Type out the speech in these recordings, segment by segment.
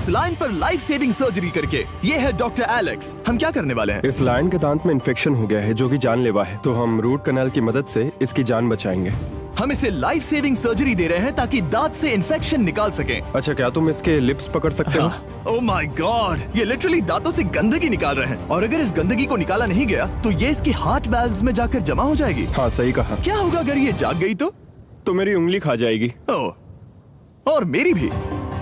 इस लायन पर life saving surgery करके। ये है डॉक्टर एलेक्स। हम क्या करने वाले हैं? इस लायन के दांत में इन्फेक्शन हो गया है जो कि जानलेवा है, तो हम रूट कैनाल की मदद से इसकी जान बचाएंगे। हम इसे लाइफ सेविंग सर्जरी दे रहे हैं ताकि दांत से इन्फेक्शन निकाल सकें। अच्छा, क्या तुम इसके लिप्स पकड़ सकते हो? ओह माय गॉड, ये लिटरली दांतों से गंदगी निकाल रहे हैं, और अगर इस गंदगी को निकाला नहीं गया तो ये इसके हार्ट वाल्व्स में जाकर जमा हो जाएगी। हाँ, सही कहा। क्या होगा अगर ये जाग गई तो मेरी उंगली खा जाएगी। ओह, और मेरी भी।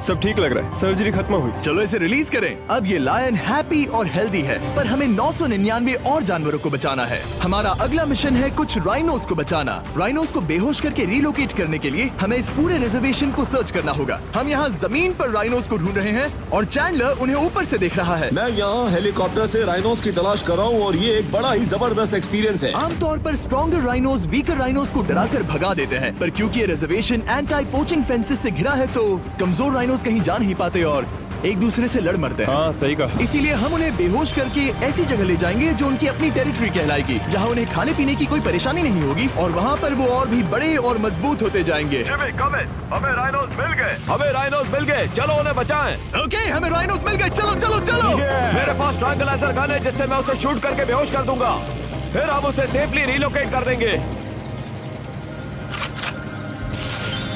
सब ठीक लग रहा है, सर्जरी खत्म हुई। चलो इसे रिलीज करें। अब ये लायन हैप्पी और हेल्दी है, पर हमें 999 और जानवरों को बचाना है। हमारा अगला मिशन है कुछ राइनोस को बचाना। राइनोस को बेहोश करके रिलोकेट करने के लिए हमें इस पूरे रिजर्वेशन को सर्च करना होगा। हम यहाँ जमीन पर राइनोस को ढूंढ रहे हैं और चैंडलर उन्हें ऊपर से देख रहा है। मैं यहाँ हेलीकॉप्टर से राइनोस की तलाश कर रहा हूँ और ये एक बड़ा ही जबरदस्त एक्सपीरियंस है। आमतौर पर स्ट्रॉन्गर राइनोस वीकर राइनोस को डराकर भगा देते हैं, पर क्योंकि ये रिजर्वेशन एंटी पोचिंग फेंसेस से घिरा है तो कमजोर राइनोस कहीं जा नहीं पाते और एक दूसरे से लड़ मरते हैं। हाँ, सही कहा। इसीलिए हम उन्हें बेहोश करके ऐसी जगह ले जाएंगे जो उनकी अपनी टेरिटरी कहलाएगी, जहाँ उन्हें खाने पीने की कोई परेशानी नहीं होगी, और वहाँ पर वो और भी बड़े और मजबूत होते जाएंगे। हमें राइनोस मिल गए। हमें राइनोस मिल गए, चलो उन्हें बचाएं। ओके, हमें राइनोस मिल गए। चलो चलो चलो। मेरे पास ट्रैंगुलर गन है जिससे मैं उसे शूट करके बेहोश कर दूंगा, फिर हम उसे सेफली रिलोकेट कर देंगे।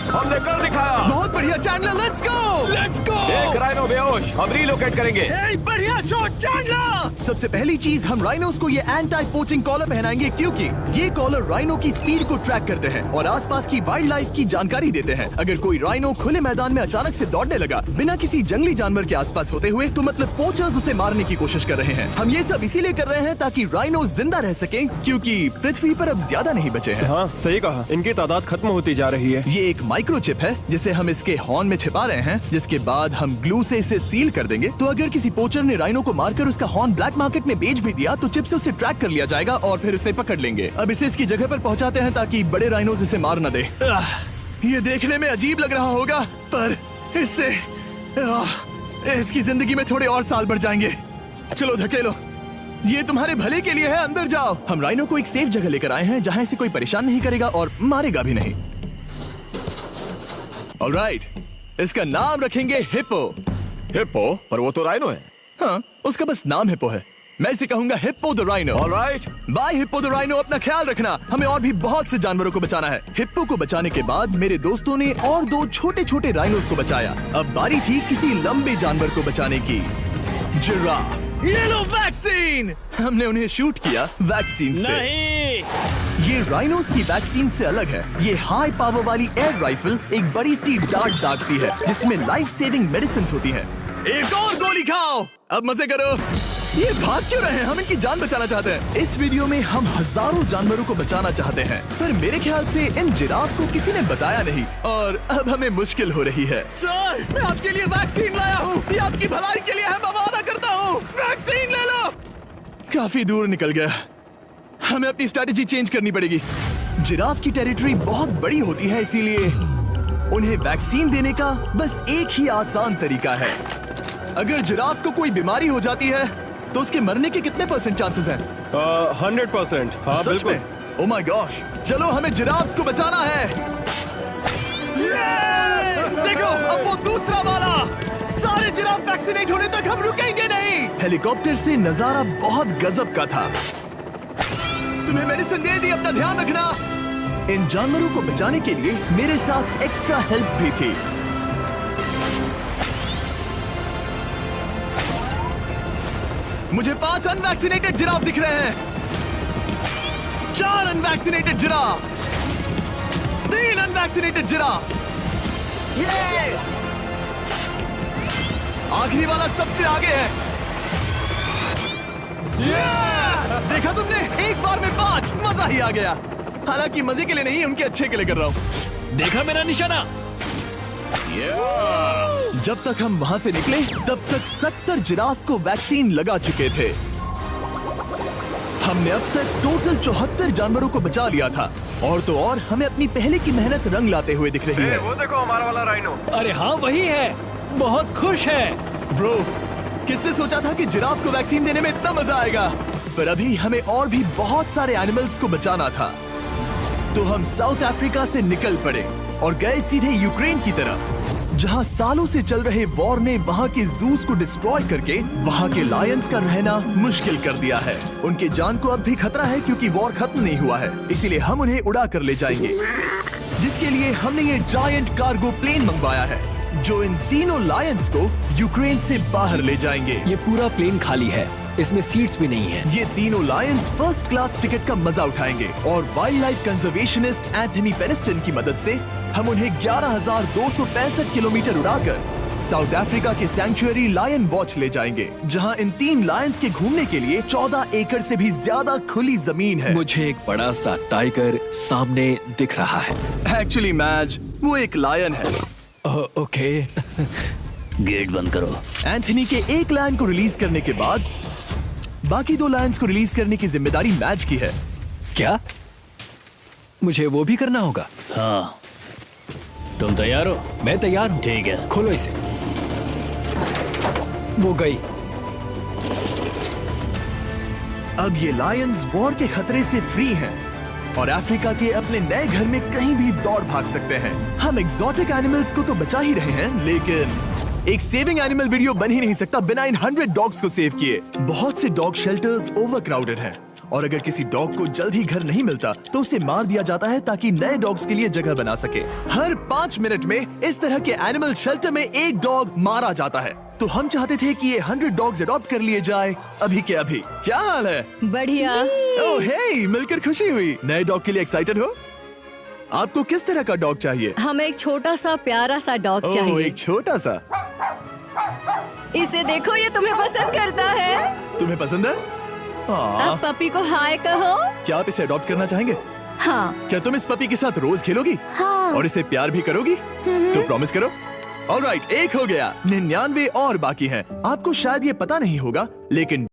हमने कर दिखाया। बहुत बढ़िया चैंडलर, लेट्स गो। एक राइनो बेहोश, हम रिलोकेट करेंगे। बढ़िया शॉट चैंडलर। सबसे पहली चीज, हम राइनोस को ये एंटी पोचिंग कॉलर पहनाएंगे, क्योंकि ये कॉलर राइनो की स्पीड को ट्रैक करते हैं और आसपास की वाइल्ड लाइफ की जानकारी देते हैं। अगर कोई राइनो खुले मैदान में अचानक से दौड़ने लगा बिना किसी जंगली जानवर के आसपास होते हुए, तो मतलब पोचर्स उसे मारने की कोशिश कर रहे हैं। हम ये सब इसीलिए कर रहे हैं ताकि राइनो जिंदा रह सके, क्योंकि पृथ्वी पर अब ज्यादा नहीं बचे हैं। हाँ, सही कहा। इनकी तादाद खत्म होती जा रही है। ये एक माइक्रोचिप है जिसे हम इसके हॉर्न में छिपा रहे हैं, जिसके बाद हम ग्लू से इसे सील कर देंगे। तो अगर किसी पोचर ने राइनो को मारकर उसका हॉर्न ब्लैक मार्केट में बेच भी दिया तो चिप से उसे ट्रैक कर लिया जाएगा और फिर उसे पकड़ लेंगे। अब इसे इसकी जगह पर पहुंचाते हैं ताकि बड़े राइनोस इसे मार न दे। ये देखने में अजीब लग रहा होगा, पर इससे इसकी जिंदगी में थोड़े और साल बढ़ जाएंगे। चलो धकेलो, ये तुम्हारे भले के लिए है, अंदर जाओ। हम राइनो को एक सेफ जगह लेकर आए हैं जहाँ इसे कोई परेशान नहीं करेगा और मारेगा भी नहीं। ऑलराइट, इसका नाम रखेंगे हिप्पो। हिप्पो? पर वो तो राइनो है। हाँ, उसका बस नाम हिप्पो है। मैं इसे कहूंगा hippo the rhino. Alright, bye hippo the rhino. अपना ख्याल रखना, हमें और भी बहुत से जानवरों को बचाना है। हिप्पो को बचाने के बाद मेरे दोस्तों ने और 2 छोटे छोटे राइनोस को बचाया। अब बारी थी किसी लंबे जानवर को बचाने की। जिराफ। ये लो वैक्सीन। हमने उन्हें शूट किया वैक्सीन से। नहीं, ये राइनोस की वैक्सीन से अलग है। ये हाई पावर वाली एयर राइफल एक बड़ी सी डार्ट दागती है जिसमें लाइफ सेविंग मेडिसिन होती है। एक और गोली खाओ, अब मजे करो। ये भाग क्यों रहे हैं? हम इनकी जान बचाना चाहते हैं। इस वीडियो में हम हजारों जानवरों को बचाना चाहते हैं, पर मेरे ख्याल से इन जिराफ को किसी ने बताया नहीं और अब हमें मुश्किल हो रही है। सर, मैं आपके लिए वैक्सीन लाया हूँ। ये आपकी भलाई के लिए है, मैं वादा करता हूँ। वैक्सीन ले लो। काफी दूर निकल गया, हमें अपनी स्ट्रेटेजी चेंज करनी पड़ेगी। जिराफ की टेरिटरी बहुत बड़ी होती है, इसीलिए उन्हें वैक्सीन देने का बस एक ही आसान तरीका है। अगर जिराफ को कोई बीमारी हो जाती है तो उसके मरने के कितने % चांसेस हैं? 100%। हाँ, सच बिल्कुल। में? ओह माय गॉश, चलो हमें जिराफ्स को बचाना है। देखो, अब वो दूसरा वाला। सारे जिराफ वैक्सीनेट होने तक हम रुकेंगे नहीं। हेलीकॉप्टर से नजारा बहुत गजब का था। तुम्हें मेडिसिन दे दी, अपना ध्यान रखना। इन जानवरों को बचाने के लिए मेरे साथ एक्स्ट्रा हेल्प भी थी। मुझे 5 अनवैक्सीनेटेड जिराफ दिख रहे हैं। 4 अनवैक्सीनेटेड जिराफ, 3 अनवैक्सीनेटेड जिराफ। ये आखिरी वाला सबसे आगे है। देखा तुमने, एक बार में 5, मजा ही आ गया। हालांकि मजे के लिए नहीं, उनके अच्छे के लिए कर रहा हूँ। देखा मेरा निशाना? जब तक हम वहाँ से निकले तब तक 70 जिराफ को वैक्सीन लगा चुके थे। हमने अब तक टोटल 74 जानवरों को बचा लिया था, और तो और हमें अपनी पहले की मेहनत रंग लाते हुए दिख रही है। वो देखो हमारा वाला राइनो। अरे हाँ, वही है, बहुत खुश है। ब्रो, किसने सोचा था कि जिराफ को वैक्सीन देने में इतना मजा आएगा? पर अभी हमें और भी बहुत सारे एनिमल्स को बचाना था, तो हम साउथ अफ्रीका से निकल पड़े और गए सीधे यूक्रेन की तरफ। जहां सालों से चल रहे वॉर ने वहां के जूस को डिस्ट्रॉय करके वहां के लायंस का रहना मुश्किल कर दिया है। उनके जान को अब भी खतरा है क्योंकि वॉर खत्म नहीं हुआ है, इसीलिए हम उन्हें उड़ा कर ले जाएंगे, जिसके लिए हमने ये जायंट कार्गो प्लेन मंगवाया है जो इन तीनों लायंस को यूक्रेन से बाहर ले जाएंगे। ये पूरा प्लेन खाली है, इसमें सीट्स भी नहीं है। ये तीनों लायंस फर्स्ट क्लास टिकट का मजा उठाएंगे और वाइल्ड लाइफ कंजर्वेशनिस्ट एंथनी पेनिस्टन की मदद से हम उन्हें 11,265 किलोमीटर उड़ाकर साउथ अफ्रीका के सैंक्चुअरी लायन वॉच ले जाएंगे, जहां इन 3 लायंस के घूमने के लिए 14 एकड़ से भी ज्यादा खुली जमीन है। मुझे एक बड़ा सा टाइगर सामने दिख रहा है। एक्चुअली मैच वो एक लायन है। ओके। गेट बंद करो। एंथनी के एक लायन को रिलीज करने के बाद बाकी 2 लायंस को रिलीज करने की जिम्मेदारी मैच की है। क्या मुझे वो भी करना होगा? हाँ, तुम तैयार हो? मैं तैयार हूँ। ठीक है। खोलो इसे। वो गई। अब ये लायंस वॉर के खतरे से फ्री हैं और अफ्रीका के अपने नए घर में कहीं भी दौड़ भाग सकते हैं। हम एग्जॉटिक एनिमल्स को तो बचा ही रहे हैं, लेकिन एक सेविंग एनिमल वीडियो बन ही नहीं सकता बिना इन 100 डॉग्स को सेव किए। बहुत से डॉग शेल्टर्स ओवरक्राउडेड हैं और अगर किसी डॉग को जल्द ही घर नहीं मिलता तो उसे मार दिया जाता है ताकि नए डॉग्स के लिए जगह बना सके। हर 5 मिनट में इस तरह के एनिमल शेल्टर में एक डॉग मारा जाता है। तो हम चाहते थे कि ये 100 डॉग्स अडॉप्ट कर लिए जाए अभी के अभी। क्या हाल है? बढ़िया। ओह हे, मिलकर खुशी हुई। नए डॉग के लिए एक्साइटेड हो? आपको किस तरह का डॉग चाहिए? हमें एक छोटा सा प्यारा सा डॉग ओह, चाहिए। एक छोटा सा। इसे देखो, ये तुम्हें पसंद करता है। तुम्हें पसंद है? अब पपी को हाय कहो। क्या आप इसे अडॉप्ट करना चाहेंगे? हाँ। क्या तुम इस पपी के साथ रोज खेलोगी? हाँ। और इसे प्यार भी करोगी? तो प्रॉमिस करो। ऑलराइट, एक हो गया, 99 और बाकी हैं। आपको शायद ये पता नहीं होगा, लेकिन